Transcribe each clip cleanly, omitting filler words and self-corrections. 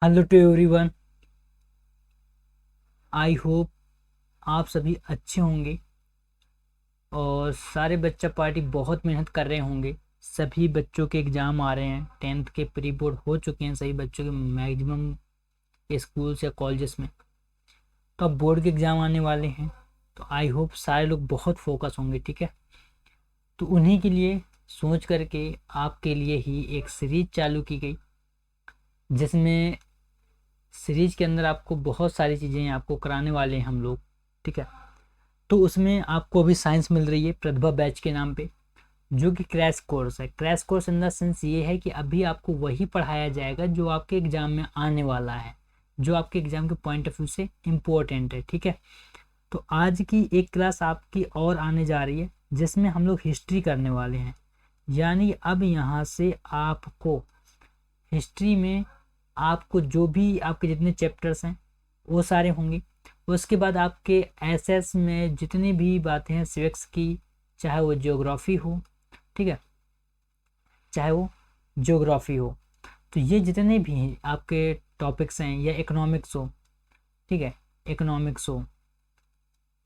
Hello to everyone. I hope आप सभी अच्छे होंगे और सारे बच्चा पार्टी बहुत मेहनत कर रहे होंगे। सभी बच्चों के एग्ज़ाम आ रहे हैं, टेंथ के प्री बोर्ड हो चुके हैं सभी बच्चों के मैक्सिमम स्कूल्स या कॉलेजेस में। तो अब बोर्ड के एग्ज़ाम आने वाले हैं, तो आई होप सारे लोग बहुत फोकस होंगे। ठीक है, तो उन्हीं के लिए सोच करके आपके लिए ही एक सीरीज चालू की गई, जिसमें सीरीज के अंदर आपको बहुत सारी चीज़ें आपको कराने वाले हैं हम लोग। ठीक है, तो उसमें आपको अभी साइंस मिल रही है प्रतिभा बैच के नाम पे, जो कि क्रैश कोर्स है। Crash course in the sense ये है कि अभी आपको वही पढ़ाया जाएगा जो आपके एग्जाम में आने वाला है, जो आपके एग्जाम के पॉइंट ऑफ व्यू से इम्पोर्टेंट है। ठीक है, तो आज की एक क्लास आपकी और आने जा रही है, जिसमें हम लोग हिस्ट्री करने वाले हैं। यानी अब यहाँ से आपको हिस्ट्री में आपको जो भी आपके जितने चैप्टर्स हैं वो सारे होंगे। उसके बाद आपके एसएस में जितनी भी बातें हैं सिविक्स की, चाहे वो ज्योग्राफी हो, ठीक है, चाहे वो ज्योग्राफी हो, तो ये जितने भी आपके टॉपिक्स हैं, या इकोनॉमिक्स हो, ठीक है, इकोनॉमिक्स हो,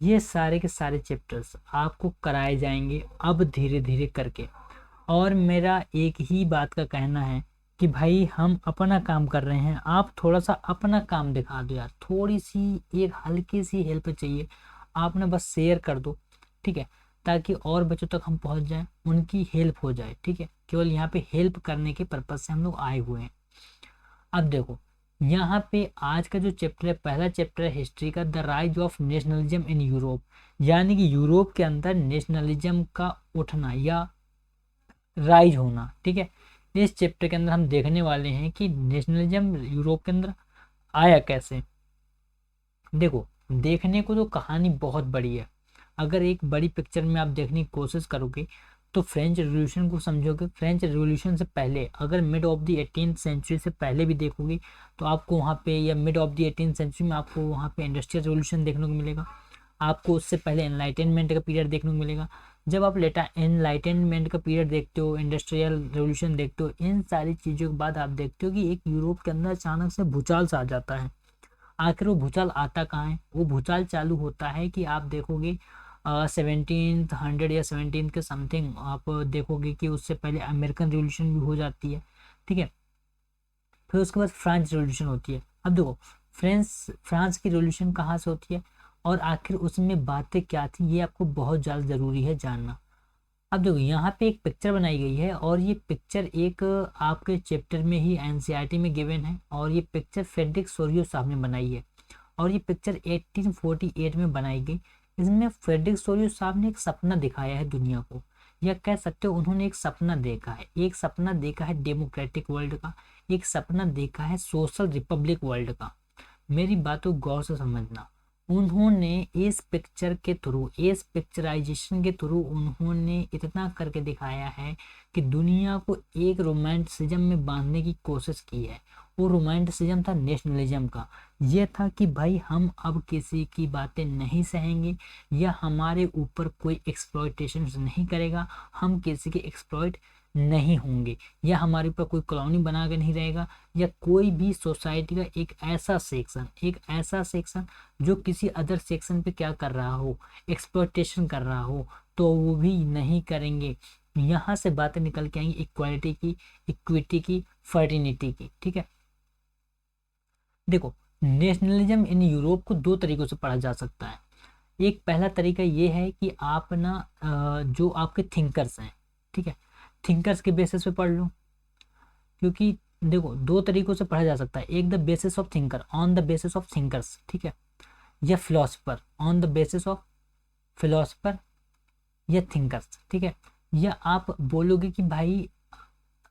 ये सारे के सारे चैप्टर्स आपको कराए जाएंगे अब धीरे धीरे करके। और मेरा एक ही बात का कहना है कि भाई हम अपना काम कर रहे हैं, आप थोड़ा सा अपना काम दिखा दो यार, थोड़ी सी एक हल्की सी हेल्प चाहिए, आप ना बस शेयर कर दो। ठीक है, ताकि और बच्चों तक हम पहुंच जाएं, उनकी हेल्प हो जाए। ठीक है, केवल यहाँ पे हेल्प करने के पर्पज से हम लोग आए हुए हैं। अब देखो, यहाँ पे आज का जो चैप्टर है, पहला चैप्टर है हिस्ट्री का, the rise of nationalism in Europe. यानी कि यूरोप के अंदर नेशनलिज्म का उठना या राइज होना। ठीक है, इस चैप्टर के अंदर हम देखने वाले हैं कि नेशनलिज्म यूरोप के अंदर आया कैसे। देखो, देखने को तो कहानी बहुत बड़ी है। अगर एक बड़ी पिक्चर में आप देखने की कोशिश करोगे तो फ्रेंच रिवॉल्यूशन को समझोगे। फ्रेंच रिवॉल्यूशन से पहले अगर mid of the 18th century से पहले भी देखोगे तो आपको वहाँ पे, या mid of the 18th century में आपको वहाँ पे इंडस्ट्रियल रिवॉल्यूशन देखने को मिलेगा। आपको उससे पहले एनलाइटेनमेंट का पीरियड देखने को मिलेगा। जब आप लेटा एनलाइटेनमेंट का पीरियड देखते हो, इंडस्ट्रियल रेवोल्यूशन देखते हो, इन सारी चीज़ों के बाद आप देखते हो कि एक यूरोप के अंदर अचानक से भूचाल सा आ जाता है। आखिर वो भूचाल आता कहाँ है? वो भूचाल चालू होता है कि आप देखोगे 1700 या 17 के समथिंग आप देखोगे कि उससे पहले अमेरिकन रिवोल्यूशन भी हो जाती है। ठीक है, फिर उसके बाद फ्रांस रिवोल्यूशन होती है। अब देखो, फ्रांस की रिवोल्यूशन कहाँ से होती है और आखिर उसमें बातें क्या थी, ये आपको बहुत ज़्यादा ज़रूरी है जानना। अब देखो, यहाँ पे एक पिक्चर बनाई गई है और ये पिक्चर एक आपके चैप्टर में ही एनसीईआरटी में गिवन है, और ये पिक्चर फ्रेडरिक सोरियो साहब ने बनाई है, और ये पिक्चर 1848 में बनाई गई। इसमें फ्रेडरिक सोरियो साहब ने एक सपना दिखाया है दुनिया को, या कह सकते हो उन्होंने एक सपना देखा है। एक सपना देखा है डेमोक्रेटिक वर्ल्ड का, एक सपना देखा है सोशल रिपब्लिक वर्ल्ड का। मेरी बात को गौर से समझना। उन्होंने इस पिक्चर के थ्रू, इस पिक्चराइजेशन के थ्रू उन्होंने इतना करके दिखाया है कि दुनिया को एक रोमांटिसिज्म में बांधने की कोशिश की है। वो रोमांटिसिज्म था नेशनलिज्म का। ये था कि भाई हम अब किसी की बातें नहीं सहेंगे, या हमारे ऊपर कोई एक्सप्लॉयटेशन नहीं करेगा, हम किसी के एक्सप्लॉयट नहीं होंगे, या हमारे ऊपर कोई कॉलोनी बना के नहीं रहेगा, या कोई भी सोसाइटी का एक ऐसा सेक्शन जो किसी अदर सेक्शन पे क्या कर रहा हो, एक्सप्लॉयटेशन कर रहा हो, तो वो भी नहीं करेंगे। यहाँ से बातें निकल के आएंगी इक्वालिटी की, इक्विटी की, फर्टिनिटी की। ठीक है, देखो, नेशनलिज्म इन यूरोप को दो तरीकों से पढ़ा जा सकता है। एक पहला तरीका ये है कि आप ना जो आपके थिंकर्स हैं, ठीक है, थिंकर्स के बेसिस पे पढ़ लो। क्योंकि देखो, दो तरीकों से पढ़ा जा सकता है, एक the basis of thinker, on the basis of thinkers, ठीक है, या philosopher, on the basis of philosopher या थिंकर्स। ठीक है, या आप बोलोगे कि भाई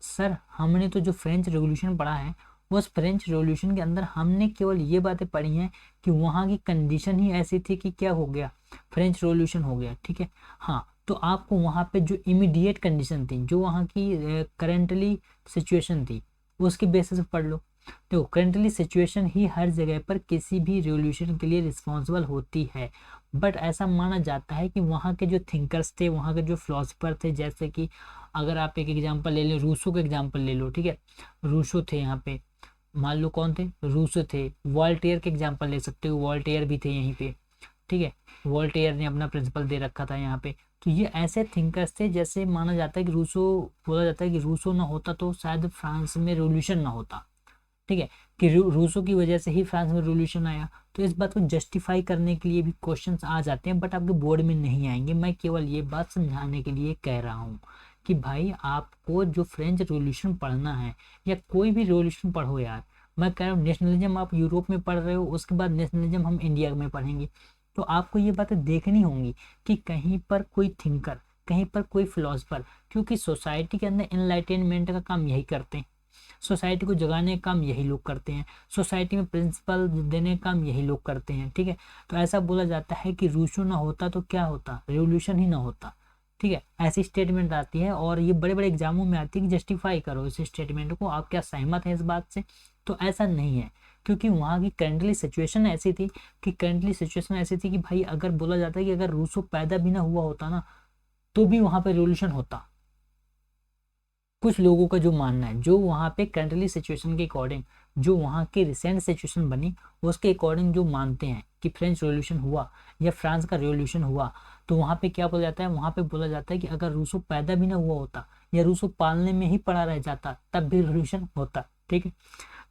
सर हमने तो जो फ्रेंच रेवोल्यूशन पढ़ा है, उस फ्रेंच रेवोल्यूशन के अंदर हमने केवल ये बातें पढ़ी हैं कि वहाँ की कंडीशन ही ऐसी थी कि क्या हो गया, फ्रेंच रेवोल्यूशन हो गया। ठीक है, हाँ, तो आपको वहाँ पे जो इमीडिएट कंडीशन थी, जो वहाँ की करेंटली सिचुएशन थी, उसके बेसिस पे पढ़ लो। देखो, करेंटली सिचुएशन ही हर जगह पर किसी भी रेवोल्यूशन के लिए रिस्पॉन्सिबल होती है, बट ऐसा माना जाता है कि वहाँ के जो थिंकर्स थे, वहाँ के जो फिलोसफर थे, जैसे कि अगर आप एक एग्जांपल ले लो, रूसो का एग्जांपल ले लो। ठीक है, रूसो थे यहाँ पे, मान लो कौन थे, रूसो थे। वॉल्टेयर के एग्जाम्पल ले सकते हो, वॉल्टेयर भी थे यहीं पे, ठीक है। वॉल्टेयर ने अपना प्रिंसिपल दे रखा था यहाँ पे। तो ये ऐसे थिंकर्स थे, जैसे माना जाता है कि रूसो, बोला जाता है कि रूसो ना होता तो शायद फ्रांस में रेवोल्यूशन ना होता, ठीक है, कि रूसो की वजह से ही फ्रांस में रेवोल्यूशन आया। तो इस बात को जस्टिफाई करने के लिए भी क्वेश्चंस आ जाते हैं, बट आपके बोर्ड में नहीं आएंगे। मैं केवल ये बात समझाने के लिए कह रहा हूँ कि भाई आपको जो फ्रेंच रेवोल्यूशन पढ़ना है, या कोई भी रेवोल्यूशन पढ़ो यार, मैं कह रहा हूँ नेशनलिज्म आप यूरोप में पढ़ रहे हो, उसके बाद नेशनलिज्म हम इंडिया में पढ़ेंगे, तो आपको ये बातें देखनी होंगी कि कहीं पर कोई थिंकर, कहीं पर कोई फिलोसफर, क्योंकि सोसाइटी के अंदर इनलाइटेनमेंट का काम यही करते हैं, सोसाइटी को जगाने का काम यही लोग करते हैं, सोसाइटी में प्रिंसिपल देने का काम यही लोग करते हैं, ठीक है। तो ऐसा बोला जाता है कि रूसो ना होता तो क्या होता, रेवोल्यूशन ही ना होता, ठीक है। ऐसी स्टेटमेंट आती है और ये बड़े बड़े एग्जामों में आती है कि जस्टिफाई करो इस स्टेटमेंट को, आप क्या सहमत हैं इस बात से। तो ऐसा नहीं है, क्योंकि वहाँ की करंटली सिचुएशन ऐसी थी, कि भाई अगर बोला जाता है कि अगर रूसो पैदा भी ना हुआ होता ना, तो भी वहां पे रेवोल्यूशन होता। कुछ लोगों का जो मानना है, जो वहाँ पे करंटली सिचुएशन के अकॉर्डिंग, जो वहाँ की रिसेंट सिचुएशन बनी उसके अकॉर्डिंग जो मानते हैं कि फ्रेंच रेवोल्यूशन हुआ या फ्रांस का रेवोल्यूशन हुआ, तो वहाँ पे क्या बोला जाता है, वहाँ पे बोला जाता है कि अगर रूसो पैदा भी ना हुआ होता या रूसो पालने में ही पड़ा रह जाता तब भी रेवोल्यूशन होता, ठीक है।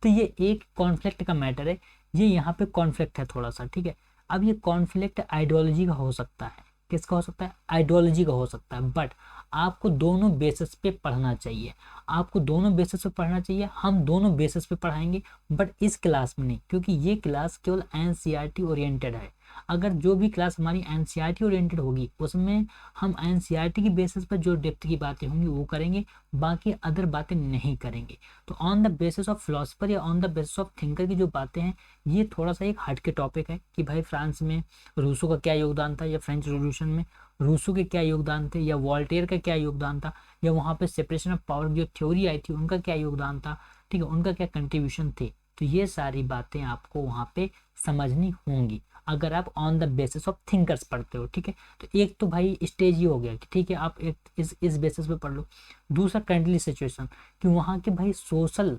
तो ये एक कॉन्फ्लिक्ट का मैटर है, ये यहाँ पे कॉन्फ्लिक्ट है थोड़ा सा, ठीक है। अब ये कॉन्फ्लिक्ट आइडियोलॉजी का हो सकता है, किसका हो सकता है, आइडियोलॉजी का हो सकता है, बट आपको दोनों बेसिस पे पढ़ना चाहिए, आपको दोनों बेसिस पे पढ़ना चाहिए। हम दोनों बेसिस पे पढ़ाएंगे, बट इस क्लास में नहीं, क्योंकि ये क्लास केवल एनसीईआरटी ओरिएंटेड है। अगर जो भी क्लास हमारी एनसीईआरटी ओरिएंटेड होगी उसमें हम एनसीईआरटी की बेसिस पर जो डेप्थ की बातें होंगी वो करेंगे, बाकी अदर बातें नहीं करेंगे। तो on the basis of philosopher या on the basis of thinker की जो बातें हैं, ये थोड़ा सा एक हट के टॉपिक है कि भाई फ्रांस में रूसो का क्या योगदान था, या फ्रेंच रेवोल्यूशन में रूसो के क्या योगदान थे, या वॉल्टेयर का क्या योगदान था, या वहाँ पे सेपरेशन ऑफ पावर जो थ्योरी आई थी उनका क्या योगदान था, ठीक है, उनका क्या कंट्रीब्यूशन थे। तो ये सारी बातें आपको वहाँ पे समझनी होंगी अगर आप on the basis of thinkers पढ़ते हो, ठीक है। तो एक तो भाई स्टेज ही हो गया कि ठीक है आप एक इस बेसिस पे पढ़ लो। दूसरा करंटली सिचुएशन, कि वहाँ के भाई सोशल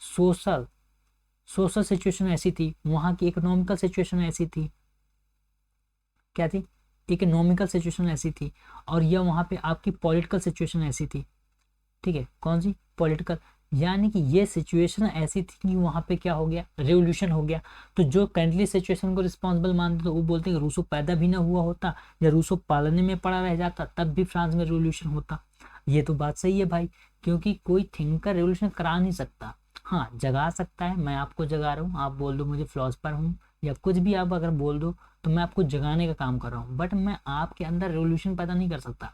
सोशल सिचुएशन ऐसी थी, वहाँ की इकोनॉमिकल सिचुएशन ऐसी थी, क्या थी, इकोनॉमिकल सिचुएशन ऐसी थी, और यह वहाँ पे आपकी पॉलिटिकल सिचुएशन ऐसी थी, ठीक है, कौन सी, पॉलिटिकल। यानी कि ये सिचुएशन ऐसी थी कि वहाँ पे क्या हो गया, रेवोल्यूशन हो गया। तो जो करंटली सिचुएशन को रिस्पॉन्सिबल मानते तो वो बोलते हैं कि रूसो पैदा भी ना हुआ होता या रूसो पालने में पड़ा रह जाता तब भी फ्रांस में रेवोल्यूशन होता। ये तो बात सही है भाई, क्योंकि कोई थिंकर रेवोल्यूशन करा नहीं सकता, हाँ जगा सकता है। मैं आपको जगा रहा हूँ, आप बोल दो मुझे फिलोसफर हूँ या कुछ भी आप अगर बोल दो, तो मैं आपको जगाने का काम कर रहा हूँ, बट मैं आपके अंदर रेवोल्यूशन पैदा नहीं कर सकता।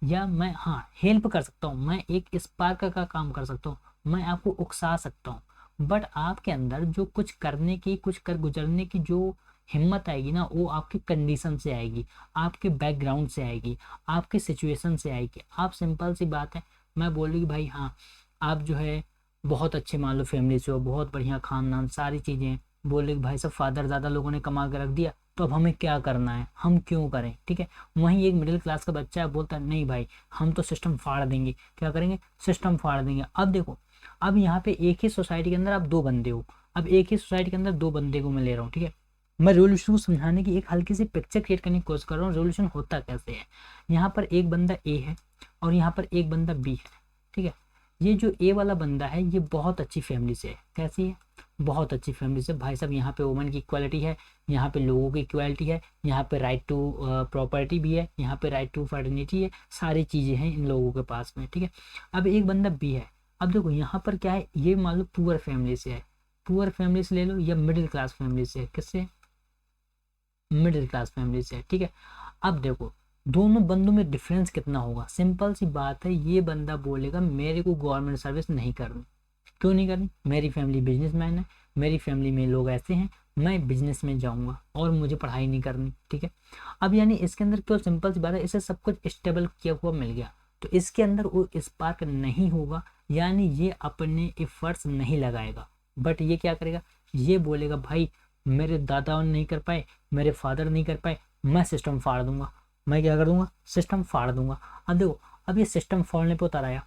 या मैं हाँ हेल्प कर सकता हूँ, मैं एक स्पार्क का काम कर सकता हूँ, मैं आपको उकसा सकता हूँ, बट आपके अंदर जो कुछ करने की, कुछ कर गुजरने की जो हिम्मत आएगी ना, वो आपकी कंडीशन से आएगी, आपके बैकग्राउंड से आएगी, आपकी सिचुएशन से आएगी। आप सिंपल सी बात है, मैं बोल रही कि भाई हाँ आप जो है बहुत अच्छे मान लो फैमिली से हो, बहुत बढ़िया खानदान, सारी चीज़ें, बोले कि भाई सब फादर दादा लोगों ने कमा के रख दिया, तो अब हमें क्या करना है, हम क्यों करें, ठीक है। वहीं एक मिडिल क्लास का बच्चा है, बोलता है नहीं भाई हम तो सिस्टम फाड़ देंगे, क्या करेंगे, सिस्टम फाड़ देंगे। अब देखो, अब यहाँ पे एक ही सोसाइटी के अंदर आप दो बंदे हो, अब एक ही सोसाइटी के अंदर दो बंदे को मैं ले रहा हूँ, ठीक है। मैं रेवोल्यूशन को समझाने की एक हल्की सी पिक्चर क्रिएट करने की कोशिश कर रहा हूँ, रेवोल्यूशन होता कैसे है। यहाँ पर एक बंदा ए है और यहाँ पर एक बंदा बी है, ठीक है। ये जो ए वाला बंदा है ये बहुत अच्छी फैमिली से है, कैसी है, बहुत अच्छी फैमिली से। भाई साहब यहाँ पे वुमेन की इक्वालिटी है, यहाँ पे लोगों की इक्वालिटी है, यहाँ पे राइट टू प्रॉपर्टी भी है, यहाँ पे राइट टू फर्टिनिटी है, सारी चीज़ें हैं इन लोगों के पास में, ठीक है। अब एक बंदा बी है, अब देखो यहाँ पर क्या है, ये मान लो पुअर फैमिली से है, पुअर फैमिली से ले लो, या मिडिल क्लास फैमिली से है, किससे, मिडिल क्लास फैमिली से है, ठीक है। अब देखो दोनों बंदों में डिफरेंस कितना होगा, सिंपल सी बात है, ये बंदा बोलेगा मेरे को गवर्नमेंट सर्विस नहीं करनी, क्यों नहीं करनी, मेरी फैमिली बिजनेसमैन है, मेरी फैमिली में लोग ऐसे हैं, मैं बिजनेस में जाऊंगा और मुझे पढ़ाई नहीं करनी, ठीक है। अब यानी इसके अंदर क्यों, सिंपल सी बात है, इसे सब कुछ स्टेबल किया हुआ मिल गया, तो इसके अंदर वो स्पार्क नहीं होगा, यानी ये अपने एफर्ट्स नहीं लगाएगा, बट ये क्या करेगा, ये बोलेगा भाई मेरे दादा नहीं कर पाए, मेरे फादर नहीं कर पाए, मैं सिस्टम फाड़ दूंगा, मैं क्या कर दूंगा, सिस्टम फाड़ दूंगा। अब देखो अब ये सिस्टम फाड़ने पे उतर आया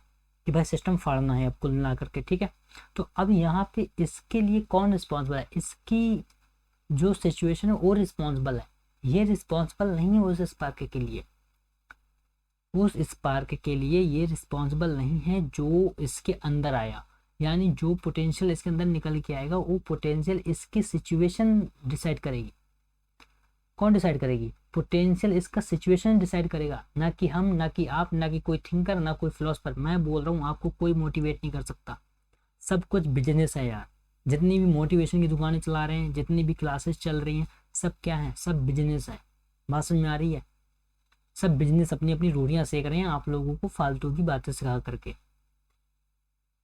कि भाई सिस्टम फाड़ना है अब कुल मिला करके, ठीक है। तो अब यहाँ पे इसके लिए कौन रिस्पॉन्सिबल है, इसकी जो सिचुएशन है वो रिस्पॉन्सिबल है, ये रिस्पॉन्सिबल नहीं है उस स्पार्क के लिए, उस स्पार्क के लिए ये रिस्पॉन्सिबल नहीं है जो इसके अंदर आया। यानी जो पोटेंशियल इसके अंदर निकल के आएगा वो पोटेंशियल इसकी सिचुएशन डिसाइड करेगी। कौन डिसाइड करेगी, पोटेंशियल इसका सिचुएशन डिसाइड करेगा, ना कि हम, ना कि आप, ना कि कोई थिंकर, ना कोई फिलोसफर। मैं बोल रहा हूँ आपको कोई मोटिवेट नहीं कर सकता, सब कुछ बिजनेस है यार। जितनी भी मोटिवेशन की दुकानें चला रहे हैं, जितनी भी क्लासेस चल रही हैं, सब क्या है, सब बिजनेस है। बात समझ में आ रही है, सब बिजनेस अपनी अपनी रोटियां सेक रहे हैं आप लोगों को फालतू की बातें सिखा करके,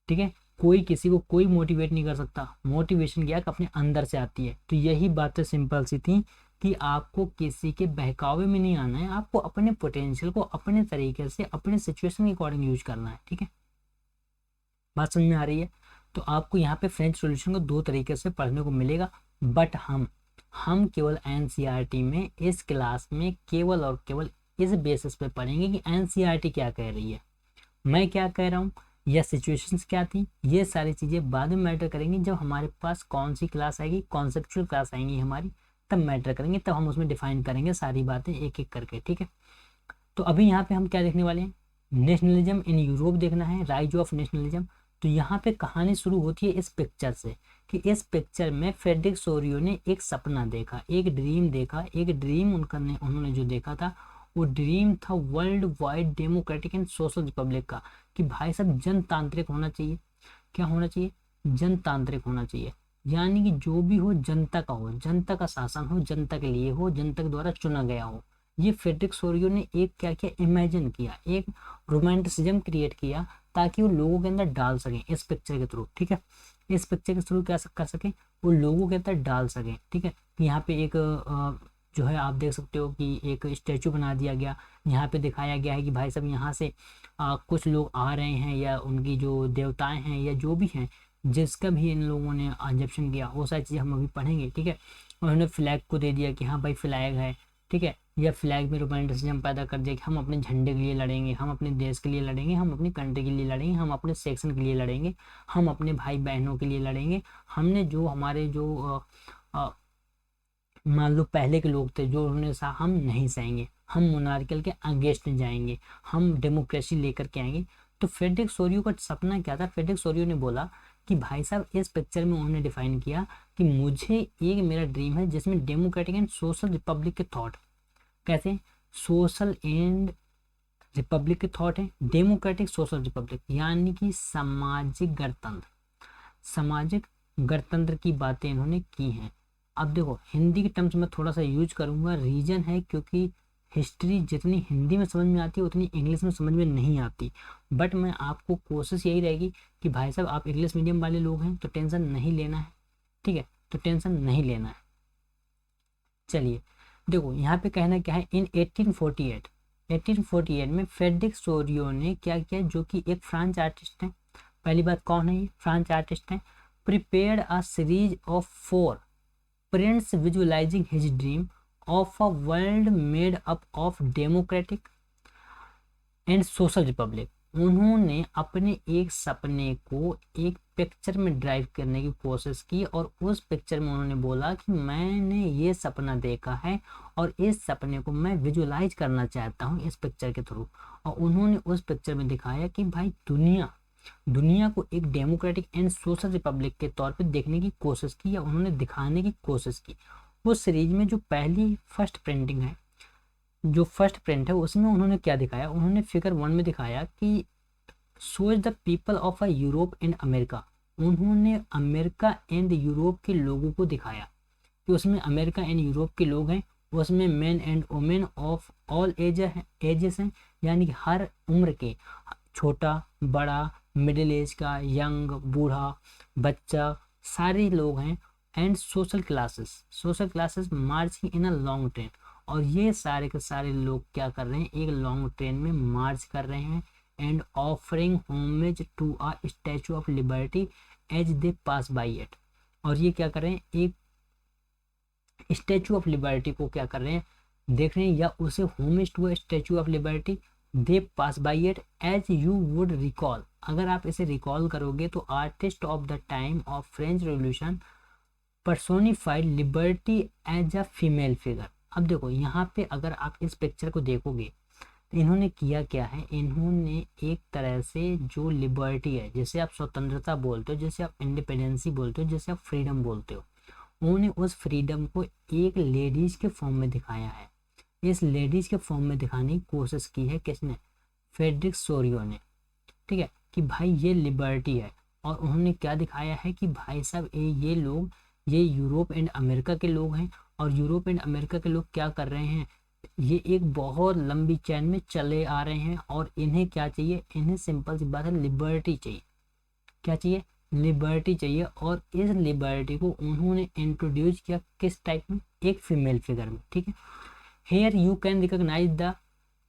ठीक है। कोई किसी को कोई मोटिवेट नहीं कर सकता, मोटिवेशन क्या अपने अंदर से आती है। तो यही बातें सिंपल सी थी कि आपको किसी के बहकावे में नहीं आना है, आपको अपने पोटेंशियल को अपने तरीके से अपने सिचुएशन के अकॉर्डिंग यूज करना है, ठीक है। बात समझ में आ रही है। तो आपको यहाँ पे फ्रेंच सॉल्यूशन को दो तरीके से पढ़ने को मिलेगा, बट हम केवल एनसीईआरटी में इस क्लास में केवल और केवल इस बेसिस पे पढ़ेंगे कि एनसीईआरटी क्या कह रही है, मैं क्या कह रहा हूँ, या सिचुएशंस क्या थी। ये सारी चीज़ें बाद में मैटर करेंगी जब हमारे पास कौन सी क्लास आएगी, कॉन्सेप्चुअल क्लास आएंगी हमारी, तब मैटर करेंगे, तब हम उसमें डिफाइन करेंगे सारी बातें एक एक करके, ठीक है। तो अभी यहाँ पे हम क्या देखने वाले हैं, नेशनलिज्म इन यूरोप देखना है, राइज ऑफ नेशनलिज्म। तो यहाँ पे कहानी शुरू होती है इस पिक्चर से कि इस पिक्चर में फ्रेडरिक सोरियो ने एक सपना देखा, एक ड्रीम देखा, एक ड्रीम उन्होंने जो देखा था वो ड्रीम था world wide democratic and social Republic का, कि भाई साहब जनतांत्रिक होना चाहिए। क्या होना चाहिए, जनतांत्रिक होना चाहिए, यानी कि जो भी हो जनता का हो, जनता का शासन हो, जनता के लिए हो, जनता के द्वारा चुना गया हो। ये फ्रेडरिक सोरियो ने एक क्या किया, इमेजिन किया, एक रोमांटिसिज्म क्रिएट किया ताकि वो लोगों के अंदर डाल सकें इस पिक्चर के थ्रू, ठीक है। इस पिक्चर के थ्रू क्या कर सकें, वो लोगों के अंदर डाल सकें, ठीक है। यहाँ पे एक जो है आप देख सकते हो कि एक स्टैचू बना दिया गया, यहाँ पे दिखाया गया है कि भाई साहब यहाँ से कुछ लोग आ रहे हैं, या उनकी जो देवताएं हैं या जो भी हैं, जिसका भी इन लोगों ने एग्जिबिशन किया, वो सारी चीज़ें हम अभी पढ़ेंगे, ठीक है। उन्होंने फ्लैग को दे दिया कि हाँ भाई फ्लैग है, ठीक है। या फ्लैग में रोमांटिसिज्म पैदा कर दिया कि हम अपने झंडे के लिए लड़ेंगे, हम अपने देश के लिए लड़ेंगे, हम अपनी कंट्री के लिए लड़ेंगे, हम अपने सेक्शन के लिए लड़ेंगे, हम अपने भाई बहनों के लिए लड़ेंगे। हमने जो हमारे जो मान लो पहले के लोग थे जो उन्होंने कहा हम नहीं सहेंगे, हम मोनार्कियल के अगेंस्ट जाएंगे, हम डेमोक्रेसी लेकर के आएंगे। तो फ्रेडरिक सोरियो का सपना क्या था, फ्रेडरिक सोरियो ने बोला कि भाई साहब इस पिक्चर में उन्होंने डिफाइन किया कि मुझे एक मेरा ड्रीम है जिसमें डेमोक्रेटिक एंड सोशल रिपब्लिक के थॉट, कैसे सोशल एंड रिपब्लिक के थॉट है, डेमोक्रेटिक सोशल रिपब्लिक यानी कि सामाजिक गणतंत्र, सामाजिक गणतंत्र की बातें इन्होंने की हैं। अब देखो हिंदी के टर्म्स में थोड़ा सा यूज करूंगा, रीजन है क्योंकि हिस्ट्री जितनी हिंदी में समझ में आती है उतनी इंग्लिश में समझ में नहीं आती। बट मैं आपको कोशिश यही रहेगी कि भाई साहब आप इंग्लिश मीडियम वाले लोग हैं तो टेंशन नहीं लेना है, ठीक है, तो टेंशन नहीं लेना है। चलिए देखो यहाँ पे कहना क्या है, इन 1848 में फ्रेडरिक सोरियो ने क्या किया, जो कि एक फ्रेंच आर्टिस्ट है। पहली बात कौन है, ये फ्रेंच आर्टिस्ट है। Prepared a series of 4 prints visualizing his dream of a world made up of democratic and social republic। उन्होंने अपने एक सपने को एक पिक्चर में ड्राइव करने की कोशिश की और उस पिक्चर में उन्होंने बोला कि मैंने ये सपना देखा है और इस सपने को मैं विजुअलाइज करना चाहता हूँ इस पिक्चर के थ्रू। और उन्होंने उस पिक्चर में दिखाया कि भाई दुनिया को एक डेमोक्रेटिक एंड सोशल रिपब्लिक के तौर पे देखने की कोशिश की, या उन्होंने दिखाने की कोशिश की। उस सीरीज में जो पहली फर्स्ट प्रिंटिंग है, जो फर्स्ट प्रिंट है, उसमें उन्होंने क्या दिखाया, उन्होंने फिगर 1 में दिखाया कि सोच the people of a Europe and America. उन्होंने अमेरिका एंड यूरोप के लोगों को दिखाया कि उसमें अमेरिका एंड यूरोप के लोग हैं, उसमें man and women of all ages हैं, यानी कि हर उम्र के, छोटा बड़ा, मिडिल एज का, यंग, बूढ़ा, बच्चा, सारे लोग हैं। And social classes marching in a long train. और ये सारे के सारे लोग क्या कर रहे हैं, एक लॉन्ग ट्रेन में मार्च कर रहे हैं। And offering homage to a statue of liberty as they pass by it. और ये क्या कर रहे हैं, एक स्टैचू ऑफ लिबर्टी को क्या कर रहे हैं, देख रहे हैं, या उसे homage to a statue of liberty they pass by it as you would recall अगर आप इसे रिकॉल करोगे तो artist of the time of French revolution personified liberty as a female figure. अब देखो यहाँ पे अगर आप इस पिक्चर को देखोगे तो इन्होंने किया क्या है, इन्होंने एक तरह से जो लिबर्टी है, जैसे आप स्वतंत्रता बोलते हो, जैसे आप इंडिपेंडेंसी बोलते हो, जैसे आप फ्रीडम बोलते हो, उन्होंने उस फ्रीडम को एक लेडीज के फॉर्म में दिखाया है। इस लेडीज के फॉर्म में दिखाने की कोशिश की है किसने, फ्रेडरिक सोरियो ने। ठीक है, कि भाई ये लिबर्टी है। और उन्होंने क्या दिखाया है कि भाई साहब ये लोग, ये यूरोप एंड अमेरिका के लोग हैं, और यूरोप एंड अमेरिका के लोग क्या कर रहे हैं, ये एक बहुत लंबी चैन में चले आ रहे हैं, और इन्हें क्या चाहिए, इन्हें सिंपल सी बात है लिबर्टी चाहिए। क्या चाहिए, लिबर्टी चाहिए। और इस लिबर्टी को उन्होंने इंट्रोड्यूस किया किस टाइप में, एक फीमेल फिगर में। ठीक है, here you can recognise the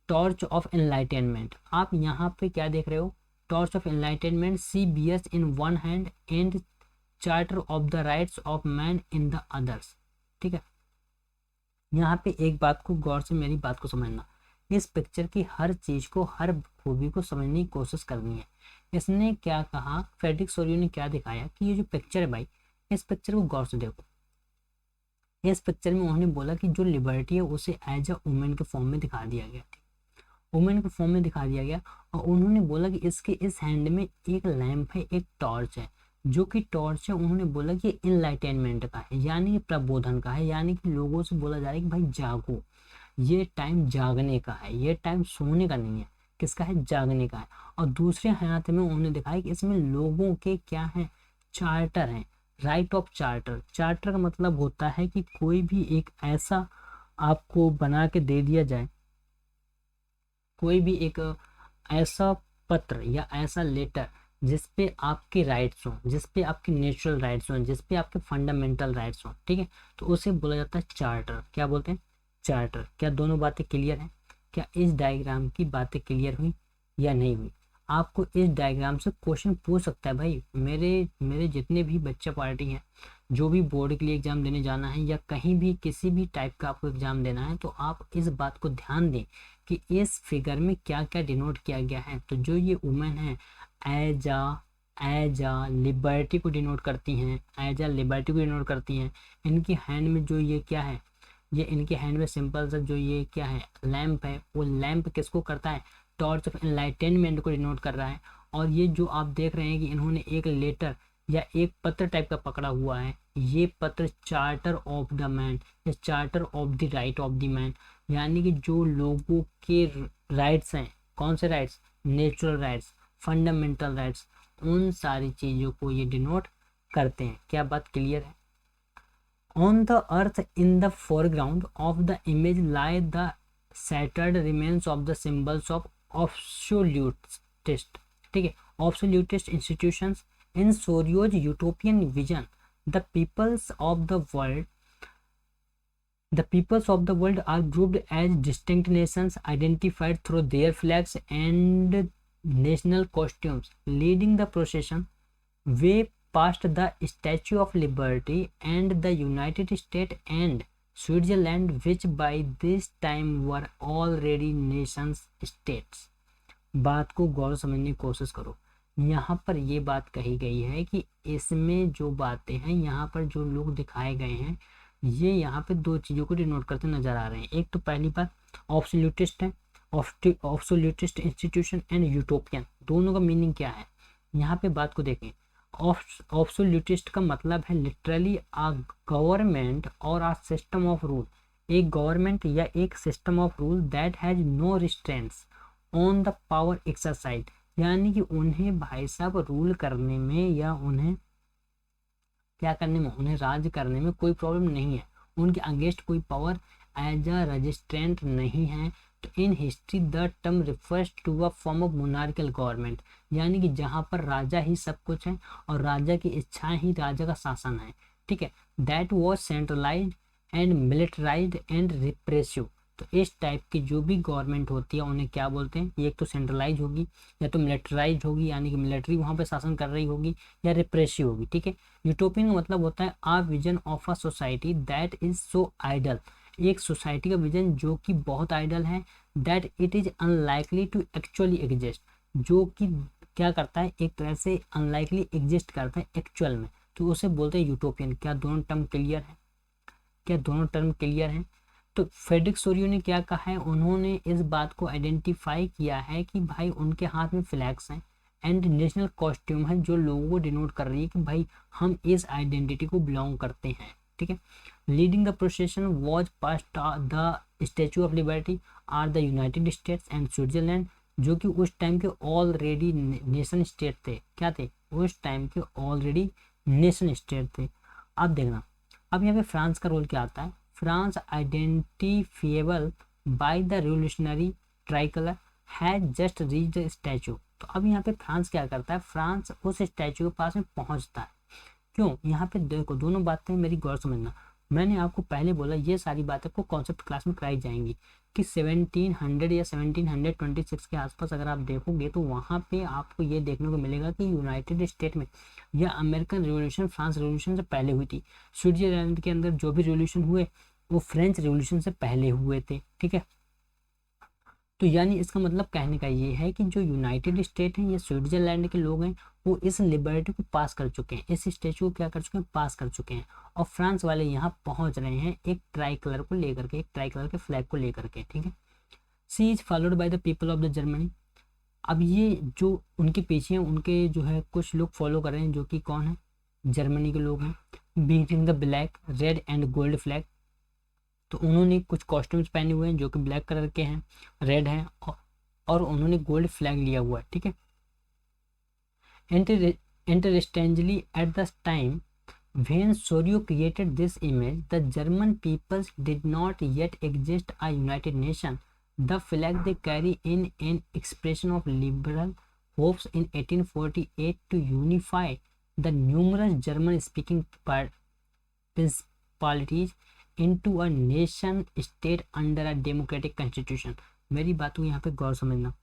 torch of enlightenment. आप यहाँ पे क्या देख रहे हो, torch of enlightenment, CBS in one hand and charter of the rights of man in the others. ठीक है, यहाँ पे एक बात को गौर से मेरी बात को समझना, इस पिक्चर की हर चीज को, हर खूबी को समझने की कोशिश करनी है। इसने क्या कहा, फ्रेडरिक सोरियो ने क्या दिखाया कि ये जो पिक्चर है भाई, इस पिक्चर को गौर से देखो। इस पिक्चर में उन्होंने बोला कि जो लिबर्टी है उसे एज अ वुमेन के फॉर्म में दिखा दिया गया, वुमेन के फॉर्म में दिखा दिया गया। और उन्होंने बोला कि इसके इस हैंड में एक लैंप है, एक टॉर्च है, जो कि टॉर्च है उन्होंने बोला कि इनलाइटेनमेंट का है, यानी कि प्रबोधन का है, यानी कि लोगों से बोला जा रहा है कि भाई जागो, ये टाइम जागने का है, ये टाइम सोने का नहीं है, किसका है, जागने का है। और दूसरे हाथ में उन्होंने दिखाया कि इसमें लोगों के क्या है, चार्टर हैं, राइट ऑफ चार्टर। चार्टर का मतलब होता है कि कोई भी एक ऐसा आपको बना के दे दिया जाए, कोई भी एक ऐसा पत्र या ऐसा लेटर जिस पे आपके राइट्स हों, जिस पे आपके नेचुरल राइट्स हों, जिस पे आपके फंडामेंटल राइट्स हों। ठीक है, तो उसे बोला जाता है चार्टर। क्या बोलते हैं, चार्टर। क्या दोनों बातें क्लियर हैं, क्या इस डायग्राम की बातें क्लियर हुई या नहीं हुई। आपको इस डायग्राम से क्वेश्चन पूछ सकता है भाई, मेरे मेरे जितने भी बच्चा पार्टी हैं, जो भी बोर्ड के लिए एग्जाम देने जाना है या कहीं भी किसी भी टाइप का आपको एग्जाम देना है, तो आप इस बात को ध्यान दें कि इस फिगर में क्या क्या डिनोट किया गया है। तो जो ये वुमेन है एज आ लिबर्टी को डिनोट करती हैं, एज आ लिबर्टी को डिनोट करती हैं। इनकी हैंड में जो ये क्या है, ये इनके हैंड में सिंपल सा जो ये क्या है, लैंप है, वो लैंप किसको करता है, टॉर्च ऑफ एनलाइटेनमेंट को डिनोट कर रहा है। और ये जो आप देख रहे हैं कि इन्होंने एक लेटर या एक पत्र टाइप का पकड़ा हुआ है, ये पत्र चार्टर ऑफ द मैन या charter of the right of the man, यानी कि जो लोगों के राइट्स हैं, कौन से rights, natural rights, fundamental rights, उन सारी चीज़ों को ये डिनोट करते हैं। क्या बात क्लियर है। On the earth in the foreground of the image lie the shattered remains of the symbols of absolutist. ठीक है, absolutist institutions. In Sorrieu's utopian vision the peoples of the world The peoples of the world are grouped as distinct nations identified through their flags and national costumes. Leading the procession, way past the Statue of Liberty and the United States and Switzerland, which by this time were already nation states. बात को गौर समझने की कोशिश करो। यहाँ पर ये बात कही गई है कि इसमें जो बातें हैं, यहाँ पर जो लोग दिखाए गए हैं, ये यहाँ पे दो चीज़ों को डिनोट करते नजर आ रहे हैं। एक तो पहली बात ऑब्सोल्यूटिस्ट है, ऑब्सोल्यूटिस्ट इंस्टीट्यूशन एंड यूटोपियन, दोनों का मीनिंग क्या है यहाँ पे बात को देखें। ऑब्सोल्यूटिस्ट का मतलब है literally a government or a system of rule, एक गवर्नमेंट या एक system of rule that has no restraints on the power exercise, यानी कि उन्हें भाई साहब रूल करने में या उन्हें क्या करने में, उन्हें राज करने में कोई प्रॉब्लम नहीं है, उनके अगेंस्ट कोई पावर एज अ रजिस्ट्रेंट नहीं है। तो in history the term refers to a form of monarchical government, यानी कि जहाँ पर राजा ही सब कुछ है और राजा की इच्छाएं ही राजा का शासन है। ठीक है, that was centralised and militarised and repressive. तो इस टाइप की जो भी गवर्नमेंट होती है उन्हें क्या बोलते हैं, ये एक तो सेंट्रलाइज होगी या तो मिलिटराइज होगी, यानी कि मिलिट्री वहाँ पे शासन कर रही होगी, या रिप्रेसिव होगी। ठीक है, यूटोपियन का मतलब होता है a vision of a society that is so ideal, एक सोसाइटी का विजन जो कि बहुत आइडल है, that it is unlikely to actually exist, जो कि क्या करता है, एक तरह से अनलाइकली एग्जिस्ट करता है एक्चुअल में, तो उसे बोलते हैं यूटोपियन। क्या दोनों टर्म क्लियर है? क्या दोनों टर्म क्लियर हैं? तो फ्रेडरिक सोरियो ने क्या कहा है, उन्होंने इस बात को आइडेंटिफाई किया है कि भाई उनके हाथ में फ्लैग्स हैं एंड नेशनल कॉस्ट्यूम है, जो लोगों को डिनोट कर रही है कि भाई हम इस आइडेंटिटी को बिलोंग करते हैं, ठीक है। Leading the procession was past the statue of liberty are the United States and Switzerland, जो कि उस टाइम के ऑलरेडी नेशन स्टेट थे। क्या थे? उस टाइम के ऑलरेडी नेशन स्टेट थे। अब देखना, अब यहाँ पे फ्रांस का रोल क्या आता है। France identifiable by the revolutionary tricolour has just reach the statue. तो अब यहाँ पे फ्रांस क्या करता है, फ्रांस उस स्टैचू के पास में पहुंचता है। क्यों? यहाँ पे देखो, दोनों बातें मेरी गौर समझना। मैंने आपको पहले बोला ये सारी बातें आपको कॉन्सेप्ट क्लास में कराई जाएंगी कि 1700 या 1726 के आसपास अगर आप देखोगे तो वहाँ पे आपको ये देखने को मिलेगा कि यूनाइटेड स्टेट में या अमेरिकन रिवोल्यूशन फ्रांस रिवोल्यूशन से पहले हुई थी। स्विट्जरलैंड के अंदर जो भी रिवोल्यूशन हुए वो फ्रेंच रिवोल्यूशन से पहले हुए थे, ठीक है। तो यानी इसका मतलब कहने का ये है कि जो यूनाइटेड स्टेट हैं या स्विट्जरलैंड के लोग हैं वो इस लिबर्टी को पास कर चुके हैं, इस स्टेचू को क्या कर चुके हैं, पास कर चुके हैं। और फ्रांस वाले यहाँ पहुंच रहे हैं एक ट्राई कलर को लेकर के, एक ट्राई कलर के फ्लैग को लेकर के, ठीक है। She is followed by the people of the Germany. अब ये जो उनके पीछे हैं उनके जो है कुछ लोग फॉलो कर रहे हैं, जो कि कौन है, जर्मनी के लोग हैं। Beating the black red and gold flag, तो उन्होंने कुछ कॉस्ट्यूम्स पहने हुए हैं जो कि ब्लैक कलर के हैं, रेड हैं, और उन्होंने गोल्ड फ्लैग लिया हुआ है, ठीक है। Interestingly, at the time when Sorio created this image, the German peoples did not yet exist a united nation. The flag they carry in an expression of liberal hopes in 1848 to unify the numerous German-speaking principalities into a nation state under a democratic constitution. मेरी बात को यहाँ पे गौर समझना।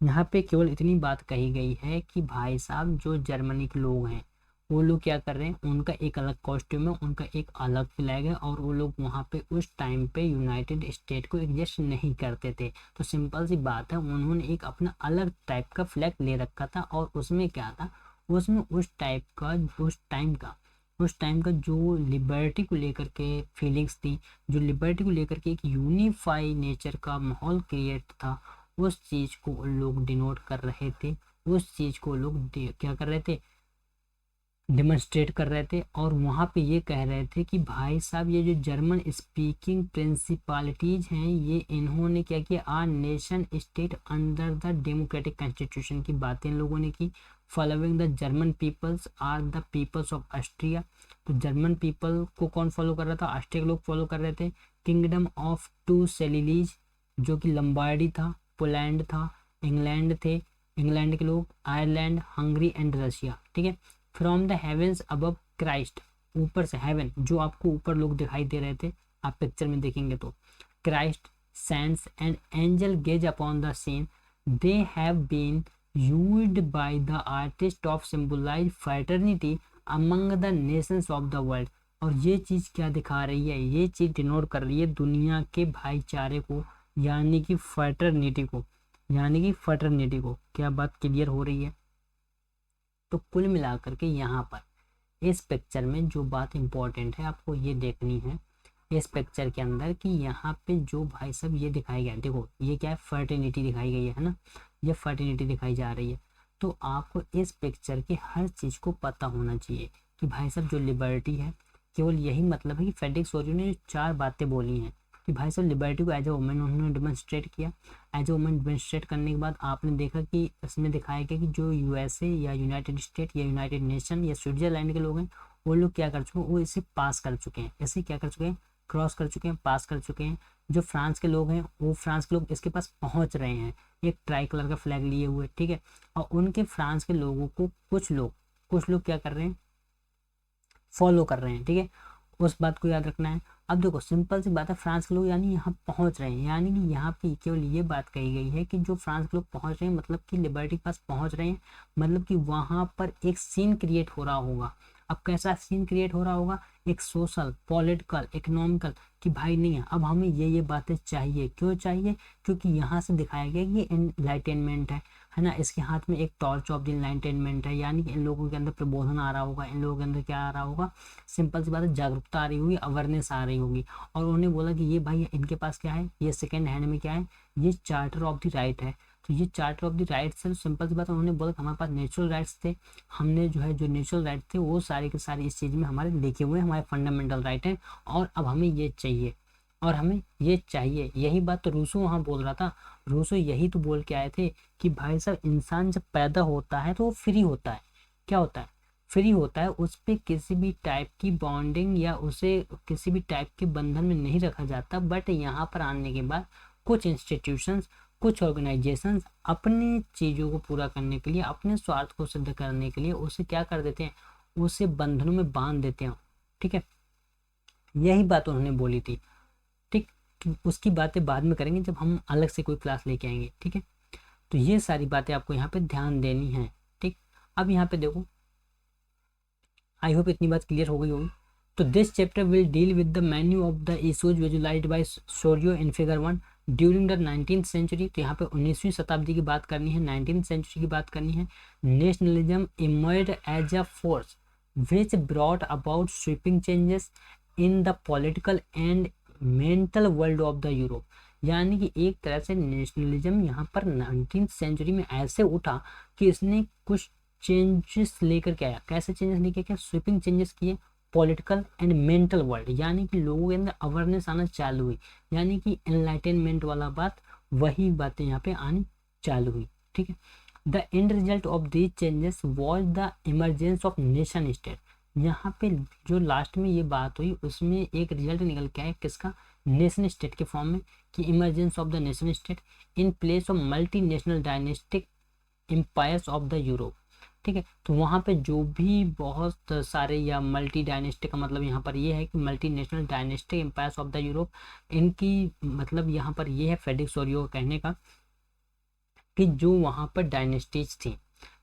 यहाँ पे केवल इतनी बात कही गई है कि भाई साहब जो जर्मनी के लोग हैं वो लोग क्या कर रहे हैं, उनका एक अलग कॉस्ट्यूम है, उनका एक अलग फ्लैग है, और वो लोग वहाँ पे उस टाइम पे यूनाइटेड स्टेट को एग्जिस्ट नहीं करते थे। तो सिंपल सी बात है, उन्होंने एक अपना अलग टाइप का फ्लैग ले रखा था, और उसमें क्या था, उसमें उस टाइम का जो लिबर्टी को लेकर के फीलिंग्स थी, जो लिबर्टी को लेकर के एक यूनिफाई नेचर का माहौल क्रिएट था, उस चीज़ को लोग डिनोट कर रहे थे, उस चीज़ को लोग क्या कर रहे थे, डेमोन्स्ट्रेट कर रहे थे। और वहाँ पे ये कह रहे थे कि भाई साहब ये जो जर्मन स्पीकिंग प्रिंसिपलिटीज हैं ये इन्होंने क्या किया, a nation state under the democratic constitution की बातें इन लोगों ने की। Following the German peoples are the peoples of Austria. तो जर्मन पीपल को कौन फॉलो कर रहा था, ऑस्ट्रिया के लोग फॉलो कर रहे थे। किंगडम ऑफ टू सेलिलीज, जो कि लंबार्डी था, पोलैंड था, इंग्लैंड थे, इंग्लैंड के लोग, आयरलैंड, हंगरी एंड रशिया, ठीक है। From the heavens above Christ, ऊपर से हेवन जो आपको ऊपर लोग दिखाई दे रहे थे, आप पिक्चर में देखेंगे तो Christ, saints and angel gaze upon the scene, they have been used by the artist of symbolise fraternity among the nations of the world. और ये चीज़ क्या दिखा रही है, ये चीज़ डिनोट कर रही है दुनिया के भाईचारे को, यानी कि फ्रेटर्निटी को। क्या बात क्लियर हो रही है? तो कुल मिलाकर के यहाँ पर इस पिक्चर में जो बात इंपॉर्टेंट है आपको ये देखनी है इस पिक्चर के अंदर, कि यहाँ पे जो भाई साहब ये दिखाया गया, देखो ये क्या है, फ्रेटर्निटी दिखाई गई है ना, ये फ्रेटर्निटी दिखाई जा रही है। तो आपको इस पिक्चर की हर चीज़ को पता होना चाहिए कि भाई साहब जो लिबर्टी है, केवल यही मतलब है कि फ्रेडरिक सोरियो ने जो 4 बातें बोली हैं कि भाई साहब लिबर्टी को एज ए वुमेन उन्होंने डेमोन्स्ट्रेट किया। एज ए वुमेन डेमोन्स्ट्रेट करने के बाद आपने देखा कि इसमें दिखाया गया कि जो यूएसए या यूनाइटेड स्टेट या यूनाइटेड नेशन या स्विट्जरलैंड के लोग हैं वो लोग क्या कर चुके हैं, वो इसे पास कर चुके हैं, इसे क्या कर चुके हैं, क्रॉस कर चुके हैं, पास कर चुके हैं। जो फ्रांस के लोग हैं वो फ्रांस के लोग इसके पास पहुंच रहे हैं एक ट्राई कलर का फ्लैग लिए हुए, ठीक है। और उनके फ्रांस के लोगों को कुछ लोग क्या कर रहे हैं, फॉलो कर रहे हैं, ठीक है। उस बात को याद रखना है। अब देखो सिंपल सी बात है, फ्रांस के लोग यानी यहाँ पहुँच रहे हैं, यानी कि यहाँ पे केवल ये बात कही गई है कि जो फ्रांस के लोग पहुँच रहे हैं मतलब कि लिबर्टी के पास पहुँच रहे हैं, मतलब कि वहाँ पर एक सीन क्रिएट हो रहा होगा। अब कैसा सीन क्रिएट हो रहा होगा, एक सोशल, पॉलिटिकल, इकोनॉमिकल, कि भाई नहीं अब हमें ये बातें चाहिए। क्यों चाहिए? क्योंकि यहाँ से दिखाया गया कि एनलाइटेनमेंट है ना, इसके हाथ में एक टॉर्च ऑफ द एनलाइटेनमेंट है, यानी कि इन लोगों के अंदर प्रबोधन आ रहा होगा, इन लोगों के अंदर क्या आ रहा होगा, सिंपल सी बात है, जागरूकता आ रही होगी, अवेयरनेस आ रही होगी। और उन्होंने बोला कि ये भाई इनके पास क्या है, ये सेकेंड हैंड में क्या है, ये चार्टर ऑफ द राइट है। तो ये चार्टर ऑफ द राइट्स है, सिंपल सी बात है, उन्होंने बोला कि हमारे पास नेचुरल राइट्स थे, हमने जो है जो नेचुरल राइट थे वो सारे के सारे इस चीज़ में हमारे लिखे हुए हमारे फंडामेंटल राइट हैं, और अब हमें ये चाहिए और हमें ये चाहिए। यही बात तो रूसो वहाँ बोल रहा था, रूसो यही तो बोल के आए थे कि भाई साहब इंसान जब पैदा होता है तो वो फ्री होता है। क्या होता है? फ्री होता है, उस पर किसी भी टाइप की बॉन्डिंग या उसे किसी भी टाइप के बंधन में नहीं रखा जाता। बट यहाँ पर आने के बाद कुछ इंस्टीट्यूशंस, कुछ ऑर्गेनाइजेशंस अपनी चीज़ों को पूरा करने के लिए, अपने स्वार्थ को सिद्ध करने के लिए उसे क्या कर देते हैं, उसे बंधनों में बांध देते हैं। ठीक है, यही बात उन्होंने बोली थी। ठीक, उसकी बातें बाद में करेंगे जब हम अलग से कोई क्लास लेके आएंगे। ठीक है, तो ये सारी बातें आपको यहाँ पे ध्यान देनी है। ठीक, अब यहाँ पे देखो, आई होप इतनी बात क्लियर हो गई होगी। तो this chapter will deal with the menu of the issues visualised by Sorrieu in figure 1 during the 19th century. तो यहाँ पे 19वीं शताब्दी की बात करनी है, 19th सेंचुरी की बात करनी है। Nationalism emerged as a force which brought about sweeping changes in the political and mental world of the Europe. यानी कि एक तरह से नेशनलिज्म यहाँ पर 19th सेंचुरी में ऐसे उठा कि इसने कुछ चेंजेस लेकर के आया। कैसे चेंजेस लेकर क्या? स्वीपिंग चेंजेस किए पॉलिटिकल एंड मेंटल वर्ल्ड, यानी कि लोगों के अंदर अवेयरनेस आना चालू हुई, यानी कि एनलाइटेनमेंट वाला बात, वही बातें यहाँ पे आनी चालू हुई। ठीक है, the end result of these changes was the emergence of nation state. यहाँ पे जो लास्ट में ये बात हुई उसमें एक रिजल्ट निकल के आया, किसका? नेशन स्टेट के फॉर्म में, कि emergence of the nation state in place of multi national dynastic empires of the Europe. ठीक है, तो वहाँ पे जो भी बहुत सारे, या मल्टी डायनेस्टिक का मतलब यहाँ पर ये है कि multi national dynastic empires of the Europe, इनकी मतलब यहाँ पर ये है फ्रेडरिक सोरियो का कहने का कि जो वहाँ पर डायनेस्टीज थी,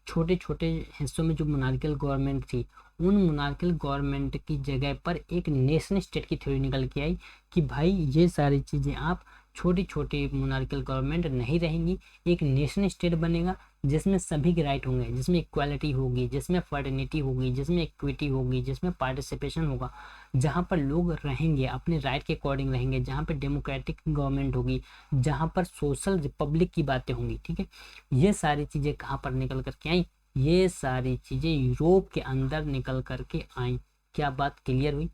छोटे छोटे हिस्सों में जो मोनार्कियल गवर्नमेंट थी, उन मोनार्कियल गवर्नमेंट की जगह पर एक नेशन स्टेट की थ्योरी निकल के आई कि भाई ये सारी चीज़ें आप, छोटी छोटी मोनार्कियल गवर्नमेंट नहीं रहेंगी, एक नेशन स्टेट बनेगा जिसमें सभी के राइट होंगे, जिसमें इक्वालिटी होगी, जिसमें फर्टिनिटी होगी, जिसमें इक्विटी होगी, जिसमें पार्टिसिपेशन होगा, जहाँ पर लोग रहेंगे अपने राइट के अकॉर्डिंग रहेंगे, जहाँ पर डेमोक्रेटिक गवर्नमेंट होगी, जहाँ पर सोशल रिपब्लिक की बातें होंगी। ठीक है, ये सारी चीज़ें कहाँ पर निकल करके आई? ये सारी चीज़ें यूरोप के अंदर निकल करके आई। क्या बात क्लियर हुई?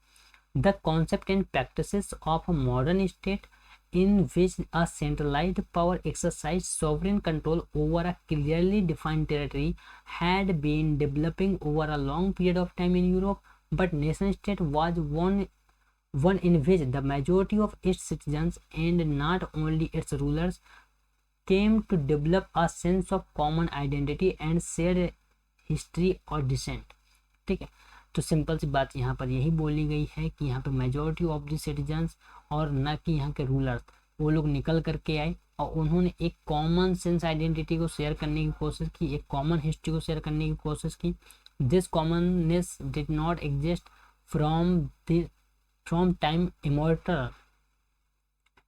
The concept and practices of modern state in which a centralized power exercised sovereign control over a clearly defined territory had been developing over a long period of time in Europe, but nation state was one in which the majority of its citizens and not only its rulers came to develop a sense of common identity and shared history or descent। ठीक है, तो simple सी बात यहाँ पर यही बोली गई है कि यहाँ पे मेजोरिटी ऑफ द सिटीजन्स और ना कि यहाँ के रूलर्स, वो लोग निकल करके आए और उन्होंने एक कॉमन सेंस आइडेंटिटी को शेयर करने की कोशिश की, एक कॉमन हिस्ट्री को शेयर करने की कोशिश की। This commonness did not exist from time immortal.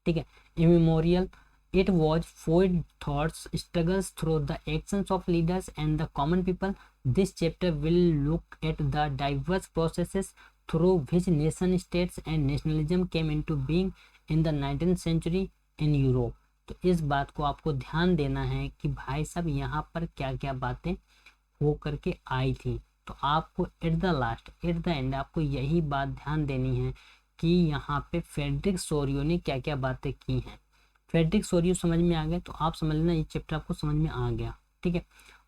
ठीक है, immemorial, it was forged thoughts struggles through the actions of leaders and the common people. This chapter will look at the diverse processes through which nation states and nationalism came into being in the 19th century in Europe। तो इस बात को आपको ध्यान देना है कि भाई साहब यहाँ पर क्या क्या बातें हो करके आई थी। तो आपको at the last, at the end आपको यही बात ध्यान देनी है कि यहाँ पे फ्रेडरिक सोरियो ने क्या क्या बातें की हैं। फ्रेडरिक सोरियो समझ में आ गया तो आप समझ लेना ये चैप्टर आपको समझ में आ गया। ठीक है,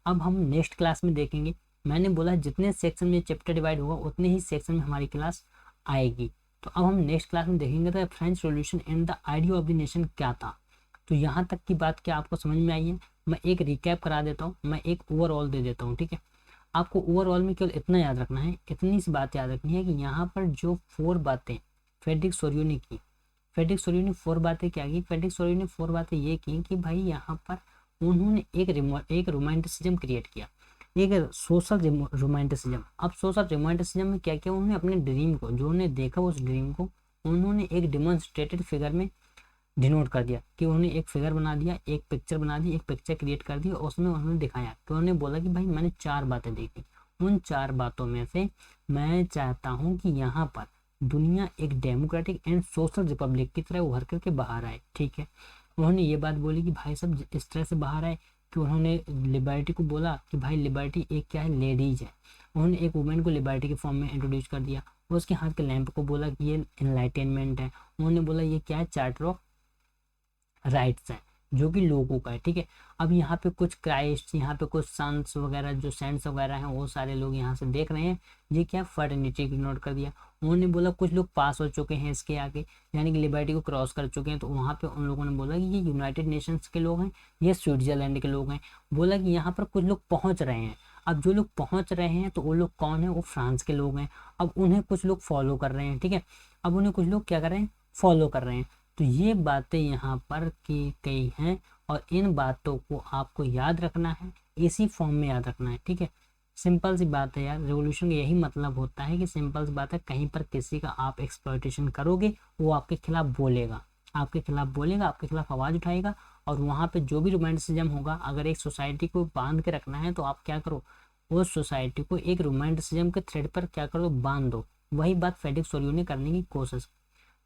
अब हम नेक्स्ट क्लास में देखेंगे। मैंने बोला जितने सेक्शन में चैप्टर डिवाइड होगा उतने ही सेक्शन में हमारी क्लास आएगी। तो अब हम नेक्स्ट क्लास में देखेंगे तो French revolution and the idea of the nation क्या था। तो यहाँ तक की बात क्या आपको समझ में आई है? मैं एक रिकैप करा देता हूँ, मैं एक ओवरऑल दे देता हूँ। ठीक है, आपको ओवरऑल में केवल इतना याद रखना है, इतनी सी बात याद रखनी है कि यहाँ पर जो 4 बातें फ्रेडरिक सोरियो ने की, फ्रेडरिक सोरियो ने 4 बातें क्या की? फ्रेडरिक सोरियो ने 4 बातें ये की कि भाई यहाँ पर उन्होंने एक रोमांटिसिज्म क्रिएट किया। एक सोशल रोमांटिसिज्म। अब सोशल रोमांटिसिज्म में क्या किया उन्होंने, अपने ड्रीम को, जो उन्होंने देखा उस ड्रीम को उन्होंने एक डिमॉन्स्ट्रेटेड फिगर में डिनोट कर दिया, कि उन्होंने एक फिगर बना दिया, एक पिक्चर बना दी, एक पिक्चर क्रिएट कर दी और उसमें उन्होंने दिखाया कि उन्होंने बोला कि भाई मैंने 4 बातें देखी, उन 4 बातों में से मैं चाहता हूँ कि यहाँ पर दुनिया एक डेमोक्रेटिक एंड सोशल रिपब्लिक की तरह उभर करके बाहर आए। ठीक है, उन्होंने ये बात बोली कि भाई सब इस तरह से बाहर आए कि उन्होंने लिबर्टी को बोला कि भाई लिबर्टी एक क्या है, लेडीज है। उन्होंने एक वुमेन को लिबर्टी के फॉर्म में इंट्रोड्यूस कर दिया। उसके हाथ के लैंप को बोला कि ये एनलाइटेनमेंट है। उन्होंने बोला ये क्या है, चार्टर ऑफ राइट्स है, जो कि लोगों का है। ठीक है, अब यहाँ पे कुछ क्राइस्ट, यहाँ पे कुछ सन्स वगैरह, जो सेंट्स वगैरह हैं, वो सारे लोग यहाँ से देख रहे हैं। ये क्या, फर्टिनिटी को नोट कर दिया। उन्होंने बोला कुछ लोग पास हो चुके हैं इसके आगे, यानी कि लिबर्टी को क्रॉस कर चुके हैं, तो वहाँ पे उन लोगों ने बोला कि ये यूनाइटेड नेशंस के लोग हैं, ये स्विट्जरलैंड के लोग हैं। बोला कि यहाँ पर कुछ लोग पहुँच रहे हैं। अब जो लोग पहुँच रहे हैं तो वो लोग कौन है, वो फ्रांस के लोग हैं। अब उन्हें कुछ लोग फॉलो कर रहे हैं। ठीक है, अब उन्हें कुछ लोग क्या कर रहे हैं, फॉलो कर रहे हैं। तो ये बातें यहाँ पर की गई हैं और इन बातों को आपको याद रखना है, इसी फॉर्म में याद रखना है। ठीक है, सिंपल सी बात है यार, रेवोल्यूशन का यही मतलब होता है कि सिंपल सी बात है, कहीं पर किसी का आप एक्सप्लॉइटेशन करोगे वो आपके खिलाफ बोलेगा, आपके खिलाफ बोलेगा, आपके खिलाफ आवाज़ उठाएगा। और वहाँ पे जो भी रोमांटिसिज्म होगा, अगर एक सोसाइटी को बांध के रखना है तो आप क्या करो, उस सोसाइटी को एक रोमांटिसिज्म के थ्रेड पर क्या करो, बांध दो। वही बात फ्रेडरिक सोरियो ने करने की कोशिश।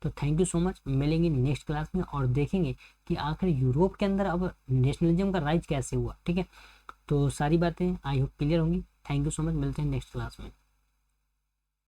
तो थैंक यू सो मच, मिलेंगे नेक्स्ट क्लास में और देखेंगे कि आखिर यूरोप के अंदर अब नेशनलिज्म का राइज कैसे हुआ। ठीक है, तो सारी बातें आई होप क्लियर होंगी। थैंक यू सो मच, मिलते हैं नेक्स्ट क्लास में।